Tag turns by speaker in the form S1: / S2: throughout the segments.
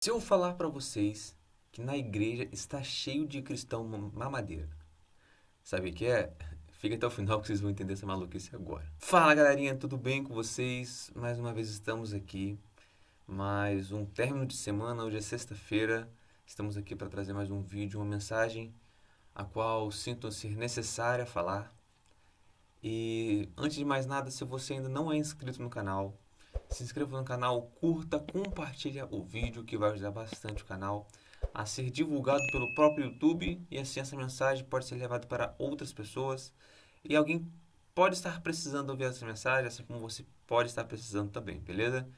S1: Se eu falar para vocês que na igreja está cheio de cristão mamadeira, sabe o que é? Fica até o final que vocês vão entender essa maluquice agora. Fala galerinha, tudo bem com vocês? Mais uma vez estamos aqui, mais um término de semana, hoje é sexta-feira. Estamos aqui para trazer mais um vídeo, uma mensagem a qual sinto ser necessária falar. E antes de mais nada, se você ainda não é inscrito no canal, se inscreva no canal, curta, compartilha o vídeo que vai ajudar bastante o canal a ser divulgado pelo próprio YouTube e assim essa mensagem pode ser levada para outras pessoas e alguém pode estar precisando ouvir essa mensagem, assim como você pode estar precisando também, beleza?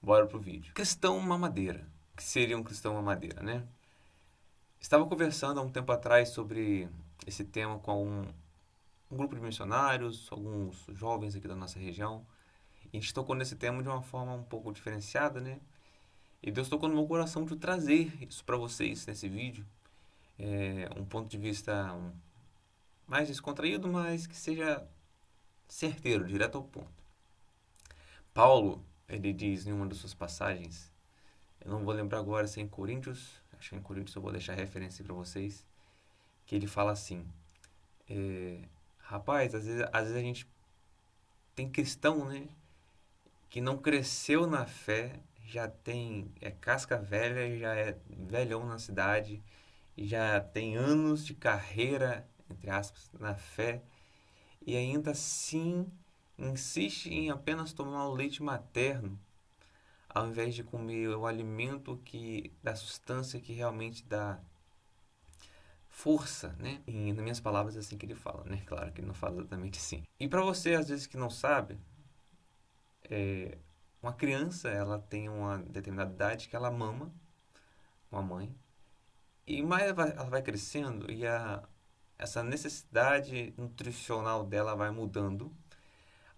S1: Bora pro vídeo. Cristão mamadeira. O que seria um cristão mamadeira, né? Estava conversando há um tempo atrás sobre esse tema com um grupo de missionários, alguns jovens aqui da nossa região. E a gente tocou nesse tema de uma forma um pouco diferenciada, né? E Deus tocou no meu coração de trazer isso para vocês nesse vídeo. Um ponto de vista mais descontraído, mas que seja certeiro, direto ao ponto. Paulo, ele diz em uma das suas passagens, eu não vou lembrar agora se é em Coríntios, acho que é em Coríntios, eu vou deixar a referência para vocês, que ele fala assim, rapaz, às vezes a gente tem cristão, né, que não cresceu na fé, já tem casca velha, já é velhão na cidade, já tem anos de carreira, entre aspas, na fé, e ainda assim insiste em apenas tomar o leite materno, ao invés de comer o alimento que da substância que realmente dá força, né? E nas minhas palavras é assim que ele fala, né? Claro que ele não fala exatamente assim. E para você às vezes que não sabe, uma criança, ela tem uma determinada idade que ela mama uma mãe. E mais ela vai crescendo e essa necessidade nutricional dela vai mudando,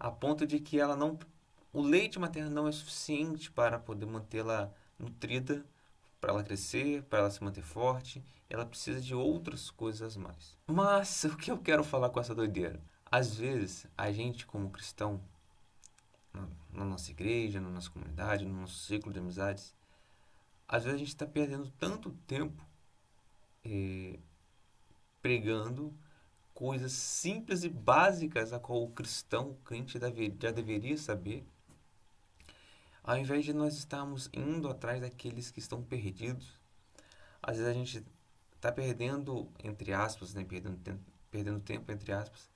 S1: a ponto de que ela não, o leite materno não é suficiente para poder mantê-la nutrida, para ela crescer, para ela se manter forte. Ela precisa de outras coisas mais. Mas o que eu quero falar com essa doideira? Às vezes, a gente como cristão, na nossa igreja, na nossa comunidade, no nosso ciclo de amizades, às vezes a gente está perdendo tanto tempo pregando coisas simples e básicas a qual o cristão, o crente já deveria saber, ao invés de nós estarmos indo atrás daqueles que estão perdidos. Às vezes a gente está perdendo, entre aspas, né, perdendo tempo, entre aspas,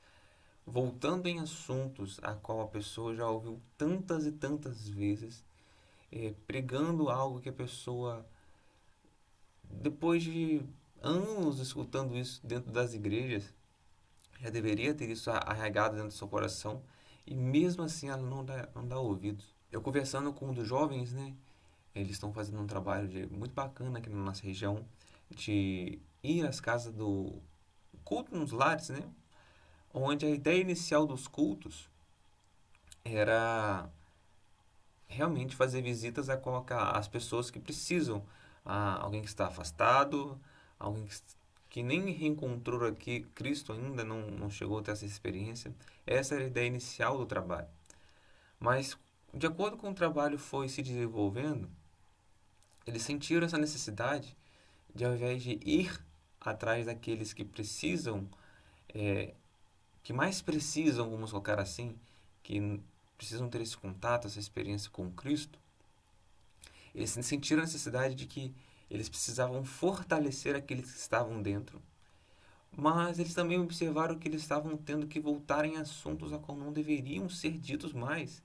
S1: voltando em assuntos a qual a pessoa já ouviu tantas e tantas vezes, pregando algo que a pessoa, depois de anos escutando isso dentro das igrejas, já deveria ter isso arraigado dentro do seu coração e mesmo assim ela não dá ouvidos. Eu conversando com um dos jovens, né? Eles estão fazendo um trabalho muito bacana aqui na nossa região de ir às casas do culto nos lares, né? Onde a ideia inicial dos cultos era realmente fazer visitas a colocar as pessoas que precisam, alguém que está afastado, alguém que nem reencontrou aqui Cristo ainda, não chegou a ter essa experiência. Essa era a ideia inicial do trabalho. Mas, de acordo com o trabalho foi se desenvolvendo, eles sentiram essa necessidade de, ao invés de ir atrás daqueles que precisam, que mais precisam, vamos colocar assim, que precisam ter esse contato, essa experiência com Cristo, eles sentiram a necessidade de que eles precisavam fortalecer aqueles que estavam dentro, mas eles também observaram que eles estavam tendo que voltar em assuntos a qual não deveriam ser ditos mais,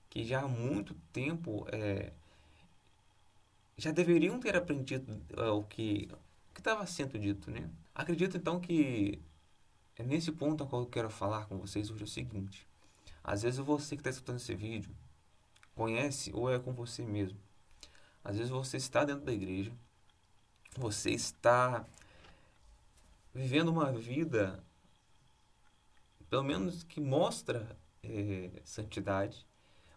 S1: que já há muito tempo já deveriam ter aprendido o que estava sendo dito, né? Acredito então que é nesse ponto a qual eu quero falar com vocês hoje é o seguinte: às vezes você que está escutando esse vídeo conhece ou é com você mesmo. Às vezes você está dentro da igreja, você está vivendo uma vida, pelo menos que mostra santidade,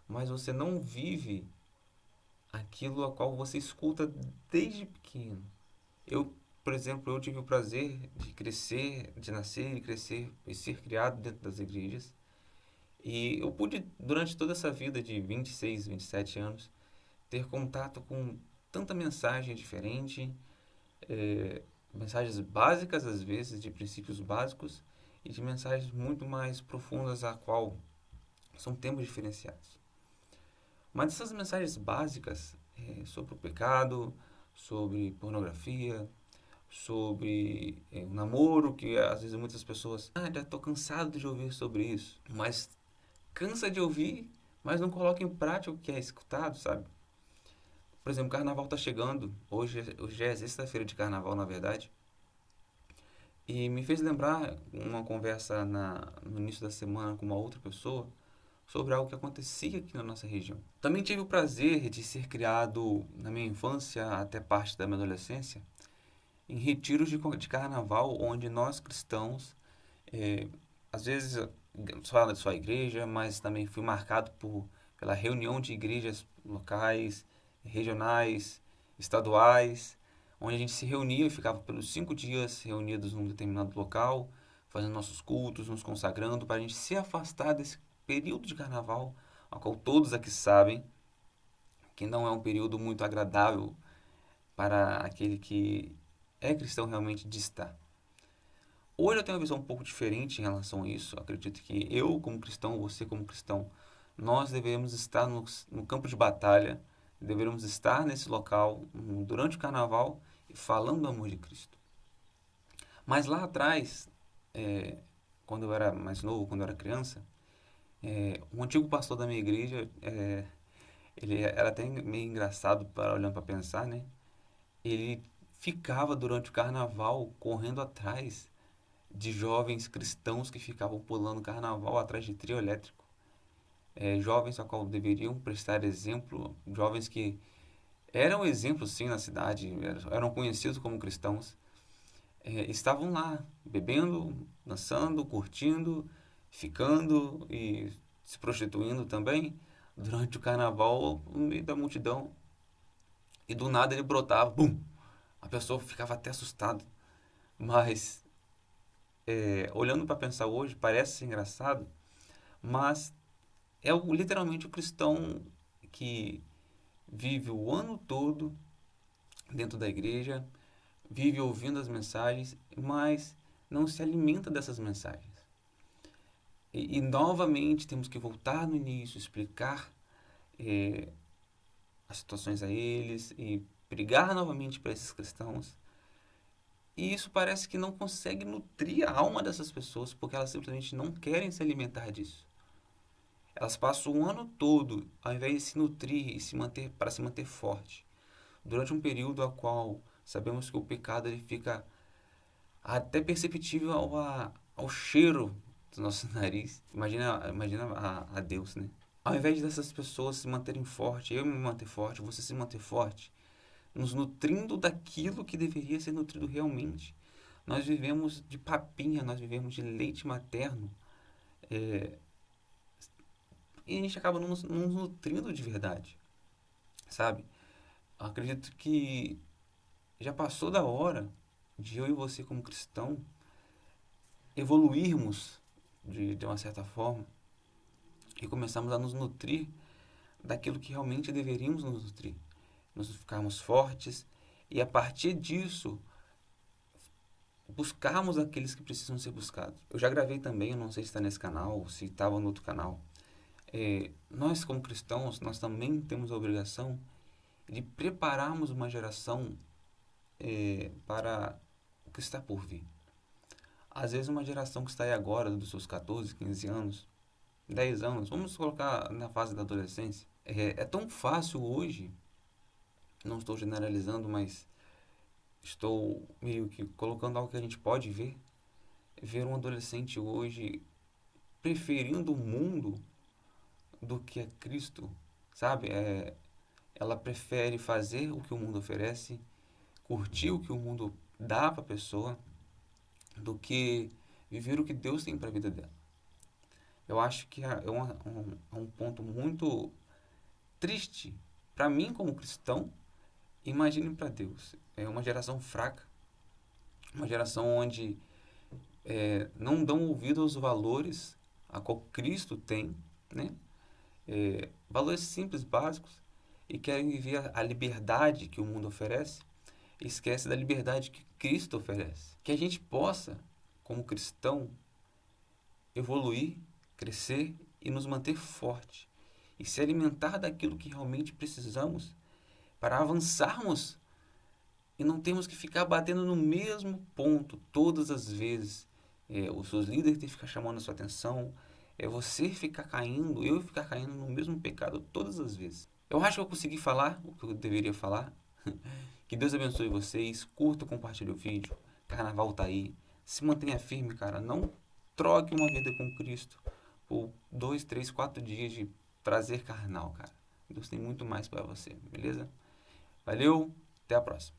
S1: mas você não vive aquilo a qual você escuta desde pequeno. Eu, por exemplo, eu tive o prazer de crescer, de nascer e crescer e ser criado dentro das igrejas. E eu pude, durante toda essa vida de 26, 27 anos, ter contato com tanta mensagem diferente, mensagens básicas às vezes, de princípios básicos, e de mensagens muito mais profundas, a qual são temas diferenciados. Mas essas mensagens básicas sobre o pecado, sobre pornografia, sobre o namoro, que às vezes muitas pessoas, já estou cansado de ouvir sobre isso, mas cansa de ouvir, mas não coloca em prática o que é escutado, sabe? Por exemplo, o carnaval está chegando, hoje é sexta-feira de carnaval, na verdade, e me fez lembrar uma conversa no início da semana com uma outra pessoa sobre algo que acontecia aqui na nossa região. Também tive o prazer de ser criado na minha infância até parte da minha adolescência em retiros de carnaval, onde nós cristãos, às vezes fala de sua igreja, mas também fui marcado pela reunião de igrejas locais, regionais, estaduais, onde a gente se reunia e ficava pelos 5 dias reunidos num determinado local, fazendo nossos cultos, nos consagrando, para a gente se afastar desse período de carnaval, ao qual todos aqui sabem que não é um período muito agradável para aquele que é cristão realmente de estar. Hoje eu tenho uma visão um pouco diferente em relação a isso. Acredito que eu, como cristão, você, como cristão, nós devemos estar no campo de batalha, devemos estar nesse local durante o carnaval falando do amor de Cristo. Mas lá atrás, quando eu era mais novo, quando eu era criança, um antigo pastor da minha igreja, ele era até meio engraçado para olhando para pensar, né? Ele ficava durante o carnaval correndo atrás de jovens cristãos que ficavam pulando carnaval atrás de trio elétrico. Jovens a qual deveriam prestar exemplo, jovens que eram exemplos sim na cidade, eram conhecidos como cristãos, estavam lá bebendo, dançando, curtindo, ficando e se prostituindo também durante o carnaval no meio da multidão. E do nada ele brotava, bum! A pessoa ficava até assustada. Mas olhando para pensar hoje, parece ser engraçado, mas literalmente o cristão que vive o ano todo dentro da igreja, vive ouvindo as mensagens, mas não se alimenta dessas mensagens. E novamente temos que voltar no início, explicar as situações a eles e pregar novamente para esses cristãos. E isso parece que não consegue nutrir a alma dessas pessoas, porque elas simplesmente não querem se alimentar disso. Elas passam o ano todo, ao invés de se nutrir e para se manter forte, durante um período a qual sabemos que o pecado ele fica até perceptível ao cheiro do nosso nariz. Imagina a Deus, né? Ao invés dessas pessoas se manterem forte, eu me manter forte, você se manter forte, nos nutrindo daquilo que deveria ser nutrido realmente. Nós vivemos de papinha, nós vivemos de leite materno, e a gente acaba não nos nutrindo de verdade, sabe? Acredito que já passou da hora de eu e você, como cristão, evoluirmos de uma certa forma e começarmos a nos nutrir daquilo que realmente deveríamos nos nutrir, nos ficarmos fortes e a partir disso buscarmos aqueles que precisam ser buscados. Eu já gravei também, eu não sei se está nesse canal ou se estava no outro canal. Nós como cristãos, nós também temos a obrigação de prepararmos uma geração para o que está por vir. Às vezes uma geração que está aí agora, dos seus 14, 15 anos, 10 anos, vamos colocar na fase da adolescência. É tão fácil hoje, não estou generalizando, mas estou meio que colocando algo que a gente pode ver um adolescente hoje preferindo o mundo do que a Cristo, sabe? Ela prefere fazer o que o mundo oferece, curtir o que o mundo dá para a pessoa, do que viver o que Deus tem para a vida dela. Eu acho que um ponto muito triste para mim como cristão. Imagine para Deus. É uma geração fraca, uma geração onde não dão ouvido aos valores a qual Cristo tem, né? Valores simples, básicos, e querem viver a liberdade que o mundo oferece e esquece da liberdade que Cristo oferece. Que a gente possa, como cristão, evoluir, crescer e nos manter forte e se alimentar daquilo que realmente precisamos para avançarmos e não temos que ficar batendo no mesmo ponto todas as vezes. Os seus líderes têm que ficar chamando a sua atenção, você ficar caindo, eu ficar caindo no mesmo pecado todas as vezes. Eu acho que eu consegui falar o que eu deveria falar. Que Deus abençoe vocês, curta, compartilhe o vídeo. Carnaval tá aí. Se mantenha firme, cara. Não troque uma vida com Cristo por 2, 3, 4 dias de prazer carnal, cara. Deus tem muito mais para você, beleza? Valeu, até a próxima.